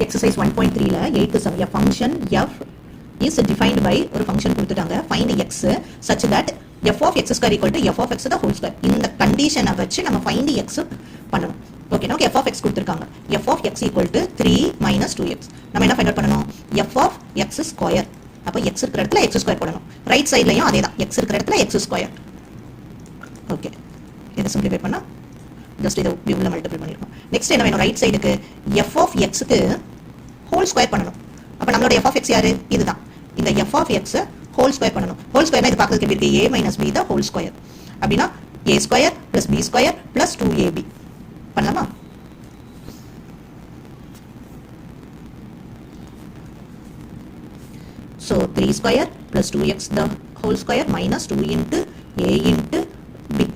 exercise 1.3 ல 8th sum a function f is defined by ஒரு function கொடுத்துட்டாங்க find x such that f of x square equal to f of x the whole square இந்த கண்டிஷனை வச்சு நம்ம find x பண்ணணும் okay நமக்கு f of x கொடுத்திருக்காங்க f of x equal to 3 minus 2x நம்ம என்ன ஃபைண்ட் அவுட் பண்ணனும் f of x square அப்ப x இருக்கிற இடத்துல x square போடணும் ரைட் சைடுலயும் அதேதான் x இருக்கிற இடத்துல x square ஓகே இத சிம்பிளிஃபை பண்ணா ஜஸ்ட் இத வியூல மல்டிப்ளை பண்ணிருக்கோம் நெக்ஸ்ட் என்ன வேணும் ரைட் சைடுக்கு f of x க்கு ஹோல் ஸ்கொயர் பண்ணனும் அப்ப நம்மளோட f of x யாரு இதுதான் இந்த f of x whole square பண்ணனும் ஹோல் ஸ்கொயர்னா இது பார்க்கிறதுக்கு எப்படி இருக்கு a minus b the whole square அப்படினா a square plus b square plus 2ab பண்ணலாமா so 3 square plus 2x the whole square minus 2 into a into b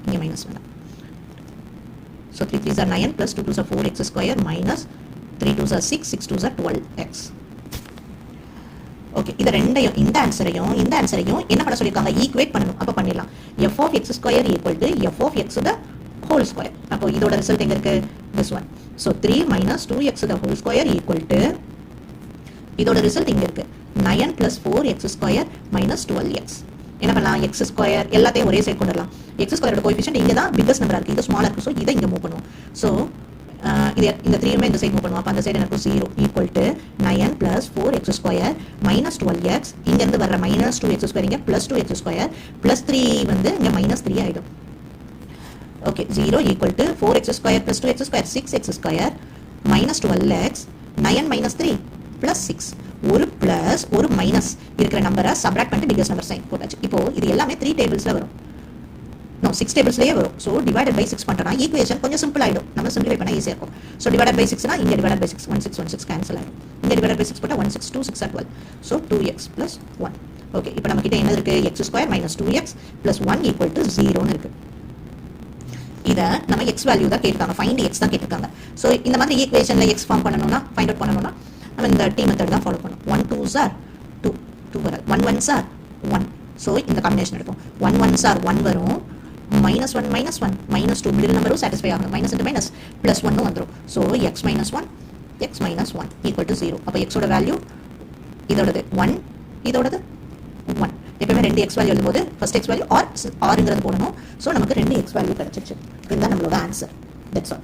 இங்க minus வேண்டாம் so 3 3s are 9 plus 2 2s are 4x square minus 3 2s are 6 6 2s are 12x okay இத ரெண்டையும் இந்த ஆன்சரையும் என்ன பண்ண சொல்லிருக்காங்க equate பண்ணனும் அப்ப பண்ணிடலாம் f of x square equal to f of x the whole square அப்போ இதோட ரிசல்ட் எங்க இருக்கு this one so 3 minus 2x the whole square equal to இதோட ரிசல்ட் இங்க இருக்கு 9 plus 4x square minus 12x என்ன பண்ணலாம் x square எல்லாத்தையும் ஒரே சைடு கொண்டு வரலாம் x square ஓட கோஎஃபிஷியன்ட் இங்க தான் பிக்கஸ்ட் நம்பரா இருக்கு இது ஸ்மாலா இருக்கு சோ இத இங்க மூவ் பண்ணுவோம் சோ இந்த 3 மே இந்த சைடு மூவ் பண்ணுவோம் அப்ப அந்த சைடு எனக்கு 0 equal to 9 plus 4x square minus 12x இங்க இருந்து வர்ற minus 2x square இங்க plus 2x square plus 3 வந்து இங்க minus 3 ஆயிடும் okay 0 equal to 4x square plus 2x square 6x square minus 12x 9 minus 3 plus 6 ஒரு plus ஒரு minus இருக்கிற நம்பரை சப்ட்ராக்ட் பண்ணிட்டு biggest number sign போட்டாச்சு இப்போ இது எல்லாமே 3 டேபிள்ஸ்ல வரும் no 6 டேபிள்ஸ்லயே வரும் so divided by 6 பண்றனா ஈக்குவேஷன் கொஞ்சம் சிம்பிள் ஆயிடும் நம்ம சிம்பிளிஃபை பண்ணா ஈஸியா இருக்கும் so divided by 6 னா இங்க divided by 6 1 6 1 6 கேன்சல் ஆயிடும் இங்க divided by 6 போட்டா 1 6 2 6 are 12 so 2x plus 1 okay இப்போ நம்ம கிட்ட என்ன இருக்கு x square minus 2x plus 1 equal to 0 ன்னு இருக்கு இத நம்ம x வேல்யூ தான் கேட்காங்க find x தான் கேட்காங்க சோ இந்த மாதிரி ஈக்குவேஷன்ல x ஃபார்ம் பண்ணனும்னா ஃபைண்ட் அவுட் பண்ணனும்னா நம்ம இந்த t மெத்தட் தான் ஃபாலோ பண்ணனும் 1 2s are 2 2 வர 1 1s are 1 சோ இந்த காம்பினேஷன் எடுப்போம் 1 1s are 1 வரும் minus 1 minus 1 minus 2 மிடில் நம்பரும் satisfy ஆகணும் minus into minus plus 1 வந்துரும் so x minus 1 equal to 0 அப்ப x ஓட வேல்யூ இதோடது 1 இதோடது 1 எப்பவுமே ரெண்டு x வேல்யூ எழுதும்போது first x வேல்யூ or ங்கிறது போடணும் சோ நமக்கு ரெண்டு x வேல்யூ கிடைச்சிருச்சு இதுதான் நம்மளோட ஆன்சர் that's all